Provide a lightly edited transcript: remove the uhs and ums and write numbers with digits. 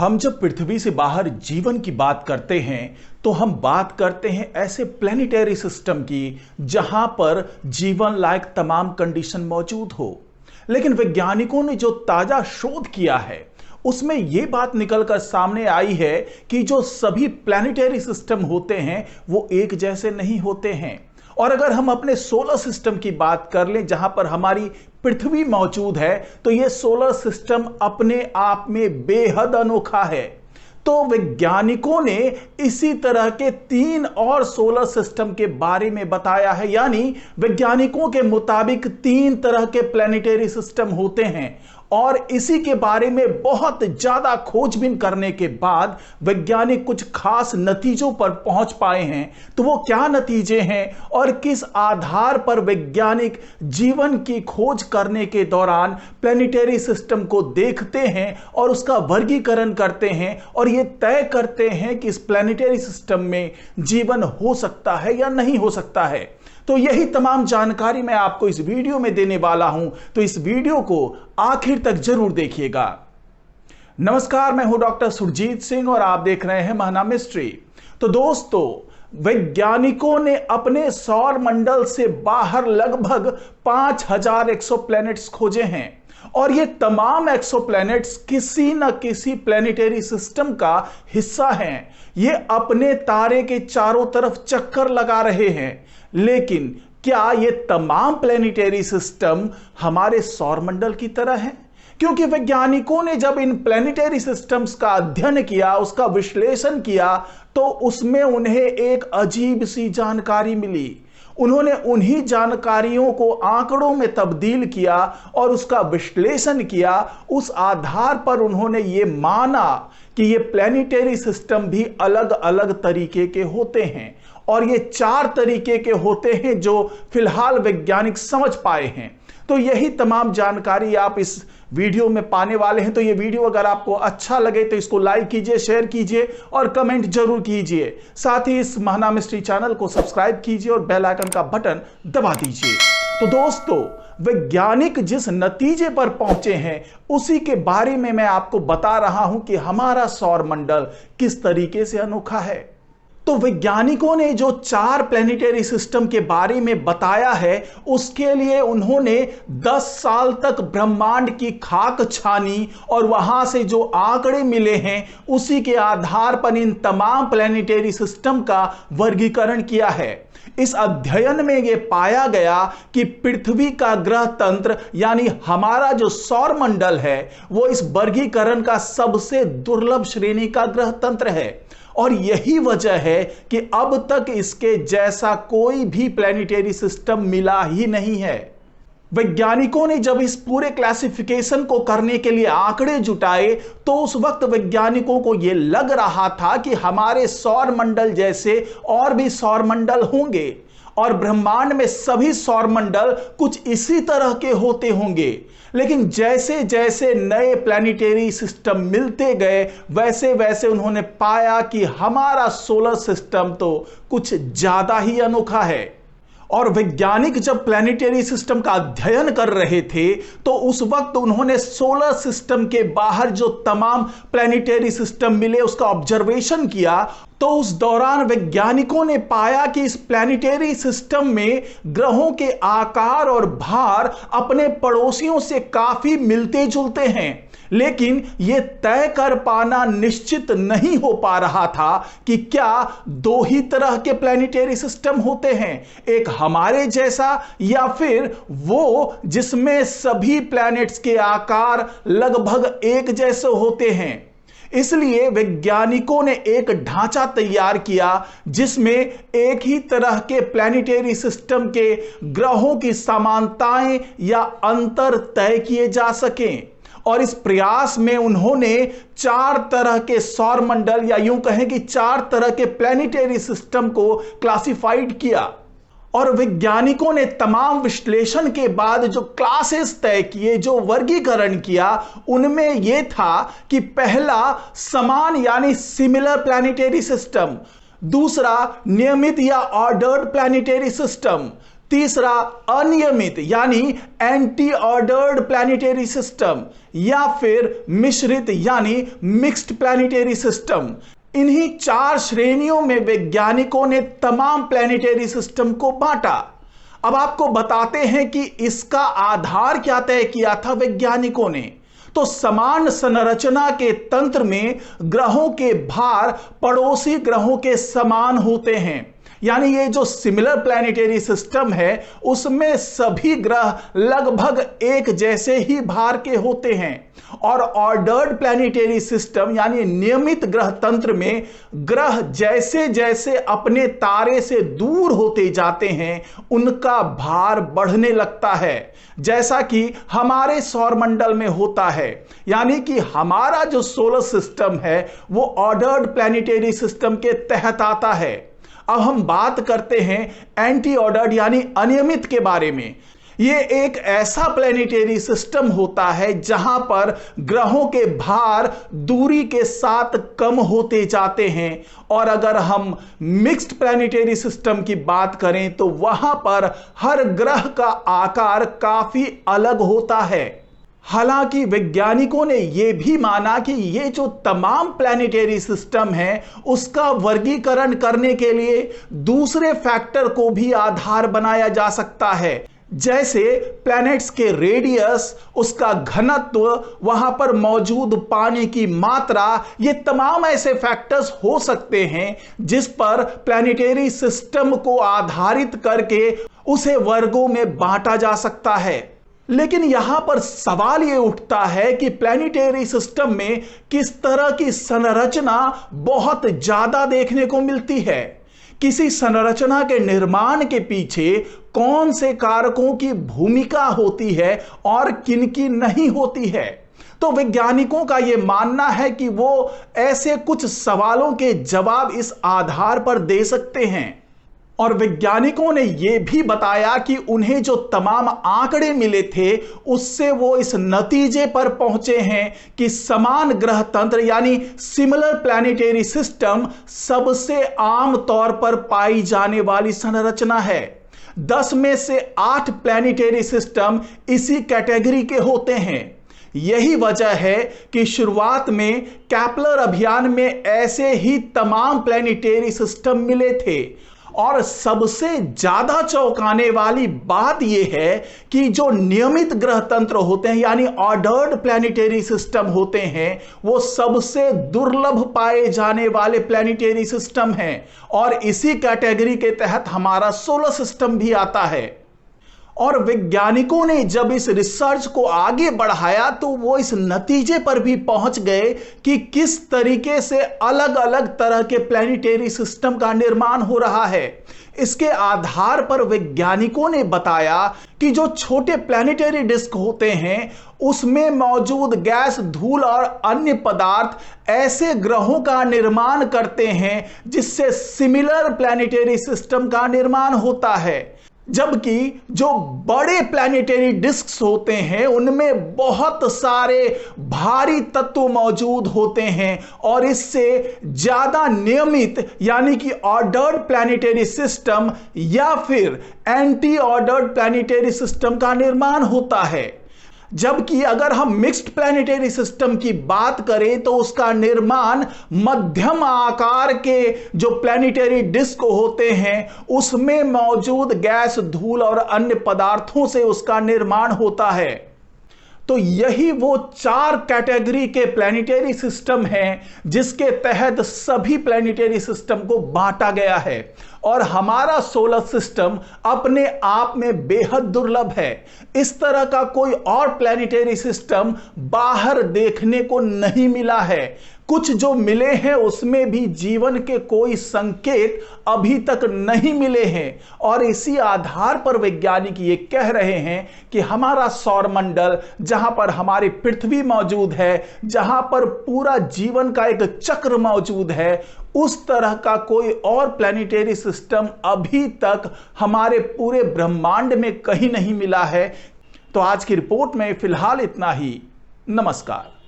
हम जब पृथ्वी से बाहर जीवन की बात करते हैं तो हम बात करते हैं ऐसे प्लेनेटरी सिस्टम की जहां पर जीवन लायक तमाम कंडीशन मौजूद हो। लेकिन वैज्ञानिकों ने जो ताजा शोध किया है उसमें यह बात निकलकर सामने आई है कि जो सभी प्लेनेटरी सिस्टम होते हैं वो एक जैसे नहीं होते हैं। और अगर हम अपने सोलर सिस्टम की बात कर लें जहां पर हमारी पृथ्वी मौजूद है तो यह सोलर सिस्टम अपने आप में बेहद अनोखा है। तो वैज्ञानिकों ने इसी तरह के 3 और सोलर सिस्टम के बारे में बताया है, यानी वैज्ञानिकों के मुताबिक 3 तरह के प्लेनेटरी सिस्टम होते हैं। और इसी के बारे में बहुत ज्यादा खोजबीन करने के बाद वैज्ञानिक कुछ खास नतीजों पर पहुंच पाए हैं। तो वो क्या नतीजे हैं और किस आधार पर वैज्ञानिक जीवन की खोज करने के दौरान प्लेनेटरी सिस्टम को देखते हैं और उसका वर्गीकरण करते हैं और ये तय करते हैं कि इस प्लेनेटरी सिस्टम में जीवन हो सकता है या नहीं हो सकता है। तो यही तमाम जानकारी मैं आपको इस वीडियो में देने वाला हूं, तो इस वीडियो को आखिर तक जरूर देखिएगा। नमस्कार, मैं हूं डॉक्टर सुरजीत सिंह और आप देख रहे हैं महाना मिस्ट्री। तो दोस्तों, वैज्ञानिकों ने अपने सौर मंडल से बाहर लगभग 5,000 एक्सोप्लैनेट्स खोजे हैं और ये तमाम एक्सोप्लैनेट्स किसी न किसी प्लेनेटरी सिस्टम का हिस्सा हैं। ये अपने तारे के चारों तरफ चक्कर लगा रहे हैं। लेकिन क्या ये तमाम प्लेनेटरी सिस्टम हमारे सौरमंडल की तरह हैं? क्योंकि वैज्ञानिकों ने जब इन प्लेनेटरी सिस्टम्स का अध्ययन किया, उसका विश्लेषण किया, तो उसमें उन्हें एक अजीब सी जानकारी मिली। उन्होंने उन्हीं जानकारियों को आंकड़ों में तब्दील किया और उसका विश्लेषण किया। उस आधार पर उन्होंने ये माना कि ये प्लेनेटरी सिस्टम भी अलग अलग तरीके के होते हैं और ये 4 तरीके के होते हैं जो फिलहाल वैज्ञानिक समझ पाए हैं। तो यही तमाम जानकारी आप इस वीडियो में पाने वाले हैं। तो ये वीडियो अगर आपको अच्छा लगे तो इसको लाइक कीजिए, शेयर कीजिए और कमेंट जरूर कीजिए। साथ ही इस महाना मिस्ट्री चैनल को सब्सक्राइब कीजिए और बेल आइकन का बटन दबा दीजिए। तो दोस्तों, वैज्ञानिक जिस नतीजे पर पहुंचे हैं उसी के बारे में मैं आपको बता रहा हूं कि हमारा सौरमंडल किस तरीके से अनोखा है। तो वैज्ञानिकों ने जो 4 प्लेनेटरी सिस्टम के बारे में बताया है उसके लिए उन्होंने 10 साल तक ब्रह्मांड की खाक छानी और वहां से जो आंकड़े मिले हैं उसी के आधार पर इन तमाम प्लेनेटरी सिस्टम का वर्गीकरण किया है। इस अध्ययन में यह पाया गया कि पृथ्वी का ग्रह तंत्र यानी हमारा जो सौरमंडल है वो इस वर्गीकरण का सबसे दुर्लभ श्रेणी का ग्रह तंत्र है और यही वजह है कि अब तक इसके जैसा कोई भी प्लेनेटरी सिस्टम मिला ही नहीं है। वैज्ञानिकों ने जब इस पूरे क्लासिफिकेशन को करने के लिए आंकड़े जुटाए तो उस वक्त वैज्ञानिकों को यह लग रहा था कि हमारे सौरमंडल जैसे और भी सौरमंडल होंगे और ब्रह्मांड में सभी सौरमंडल कुछ इसी तरह के होते होंगे। लेकिन जैसे जैसे नए प्लेनेटरी सिस्टम मिलते गए वैसे वैसे उन्होंने पाया कि हमारा सोलर सिस्टम तो कुछ ज्यादा ही अनोखा है। और वैज्ञानिक जब प्लेनेटरी सिस्टम का अध्ययन कर रहे थे तो उस वक्त उन्होंने सोलर सिस्टम के बाहर जो तमाम प्लेनेटरी सिस्टम मिले उसका ऑब्जर्वेशन किया। तो उस दौरान वैज्ञानिकों ने पाया कि इस प्लेनेटरी सिस्टम में ग्रहों के आकार और भार अपने पड़ोसियों से काफी मिलते जुलते हैं, लेकिन यह तय कर पाना निश्चित नहीं हो पा रहा था कि क्या 2 ही तरह के प्लेनेटरी सिस्टम होते हैं, एक हमारे जैसा या फिर वो जिसमें सभी प्लैनेट्स के आकार लगभग एक जैसे होते हैं। इसलिए वैज्ञानिकों ने एक ढांचा तैयार किया जिसमें एक ही तरह के प्लेनेटरी सिस्टम के ग्रहों की समानताएं या अंतर तय किए जा सकें। और इस प्रयास में उन्होंने 4 तरह के सौरमंडल या यूं कहें कि 4 तरह के प्लेनेटरी सिस्टम को क्लासिफाइड किया। और वैज्ञानिकों ने तमाम विश्लेषण के बाद जो क्लासेस तय किए, जो वर्गीकरण किया, उनमें यह था कि पहला समान यानी सिमिलर प्लेनेटरी सिस्टम, दूसरा नियमित या ऑर्डर्ड प्लेनेटरी सिस्टम, तीसरा अनियमित यानी एंटी ऑर्डर्ड प्लैनेटरी सिस्टम, या फिर मिश्रित यानी मिक्स्ड प्लैनेटरी सिस्टम। इन्हीं 4 श्रेणियों में वैज्ञानिकों ने तमाम प्लैनेटरी सिस्टम को बांटा। अब आपको बताते हैं कि इसका आधार क्या तय किया था वैज्ञानिकों ने। तो समान संरचना के तंत्र में ग्रहों के भार पड़ोसी ग्रहों के समान होते हैं, यानी ये जो सिमिलर प्लैनेटरी सिस्टम है उसमें सभी ग्रह लगभग एक जैसे ही भार के होते हैं। और ऑर्डर्ड प्लैनेटरी सिस्टम यानी नियमित ग्रह तंत्र में ग्रह जैसे जैसे अपने तारे से दूर होते जाते हैं उनका भार बढ़ने लगता है, जैसा कि हमारे सौरमंडल में होता है। यानी कि हमारा जो सोलर सिस्टम है वो ऑर्डर्ड प्लैनेटरी सिस्टम के तहत आता है। अब हम बात करते हैं एंटी ऑर्डर्ड यानी अनियमित के बारे में। यह एक ऐसा प्लैनेटरी सिस्टम होता है जहां पर ग्रहों के भार दूरी के साथ कम होते जाते हैं। और अगर हम मिक्स्ड प्लैनेटरी सिस्टम की बात करें तो वहां पर हर ग्रह का आकार काफी अलग होता है। हालांकि वैज्ञानिकों ने यह भी माना कि ये जो तमाम प्लैनेटरी सिस्टम है उसका वर्गीकरण करने के लिए दूसरे फैक्टर को भी आधार बनाया जा सकता है, जैसे प्लैनेट्स के रेडियस, उसका घनत्व, वहां पर मौजूद पानी की मात्रा। ये तमाम ऐसे फैक्टर्स हो सकते हैं जिस पर प्लैनेटरी सिस्टम को आधारित करके उसे वर्गों में बांटा जा सकता है। लेकिन यहां पर सवाल यह उठता है कि प्लैनेटरी सिस्टम में किस तरह की संरचना बहुत ज्यादा देखने को मिलती है। किसी संरचना के निर्माण के पीछे कौन से कारकों की भूमिका होती है और किन की नहीं होती है। तो वैज्ञानिकों का यह मानना है कि वो ऐसे कुछ सवालों के जवाब इस आधार पर दे सकते हैं। और वैज्ञानिकों ने यह भी बताया कि उन्हें जो तमाम आंकड़े मिले थे उससे वो इस नतीजे पर पहुंचे हैं कि समान ग्रह तंत्र यानी सिमिलर प्लैनेटरी सिस्टम सबसे आम तौर पर पाई जाने वाली संरचना है। 10 में से 8 प्लैनेटरी सिस्टम इसी कैटेगरी के होते हैं। यही वजह है कि शुरुआत में केपलर अभियान में ऐसे ही तमाम प्लैनेटरी सिस्टम मिले थे। और सबसे ज्यादा चौंकाने वाली बात यह है कि जो नियमित ग्रह तंत्र होते हैं यानी ऑर्डर्ड प्लैनेटरी सिस्टम होते हैं वो सबसे दुर्लभ पाए जाने वाले प्लैनेटरी सिस्टम हैं। और इसी कैटेगरी के तहत हमारा सोलर सिस्टम भी आता है। और वैज्ञानिकों ने जब इस रिसर्च को आगे बढ़ाया तो वो इस नतीजे पर भी पहुंच गए कि किस तरीके से अलग अलग तरह के प्लैनेटरी सिस्टम का निर्माण हो रहा है। इसके आधार पर वैज्ञानिकों ने बताया कि जो छोटे प्लैनेटरी डिस्क होते हैं उसमें मौजूद गैस, धूल और अन्य पदार्थ ऐसे ग्रहों का निर्माण करते हैं जिससे सिमिलर प्लैनेटरी सिस्टम का निर्माण होता है। जबकि जो बड़े प्लैनेटरी डिस्क्स होते हैं उनमें बहुत सारे भारी तत्व मौजूद होते हैं और इससे ज्यादा नियमित यानी कि ऑर्डर्ड प्लैनेटरी सिस्टम या फिर एंटी ऑर्डर्ड प्लैनेटरी सिस्टम का निर्माण होता है। जबकि अगर हम मिक्स्ड प्लैनेटरी सिस्टम की बात करें तो उसका निर्माण मध्यम आकार के जो प्लैनेटरी डिस्क होते हैं उसमें मौजूद गैस, धूल और अन्य पदार्थों से उसका निर्माण होता है। तो यही वो 4 कैटेगरी के प्लैनेटरी सिस्टम हैं जिसके तहत सभी प्लैनेटरी सिस्टम को बांटा गया है। और हमारा सोलर सिस्टम अपने आप में बेहद दुर्लभ है। इस तरह का कोई और प्लैनेटरी सिस्टम बाहर देखने को नहीं मिला है। कुछ जो मिले हैं उसमें भी जीवन के कोई संकेत अभी तक नहीं मिले हैं। और इसी आधार पर वैज्ञानिक ये कह रहे हैं कि हमारा सौरमंडल, जहां पर हमारी पृथ्वी मौजूद है, जहां पर पूरा जीवन का एक चक्र मौजूद है, उस तरह का कोई और प्लैनेटरी सिस्टम अभी तक हमारे पूरे ब्रह्मांड में कहीं नहीं मिला है। तो आज की रिपोर्ट में फिलहाल इतना ही। नमस्कार।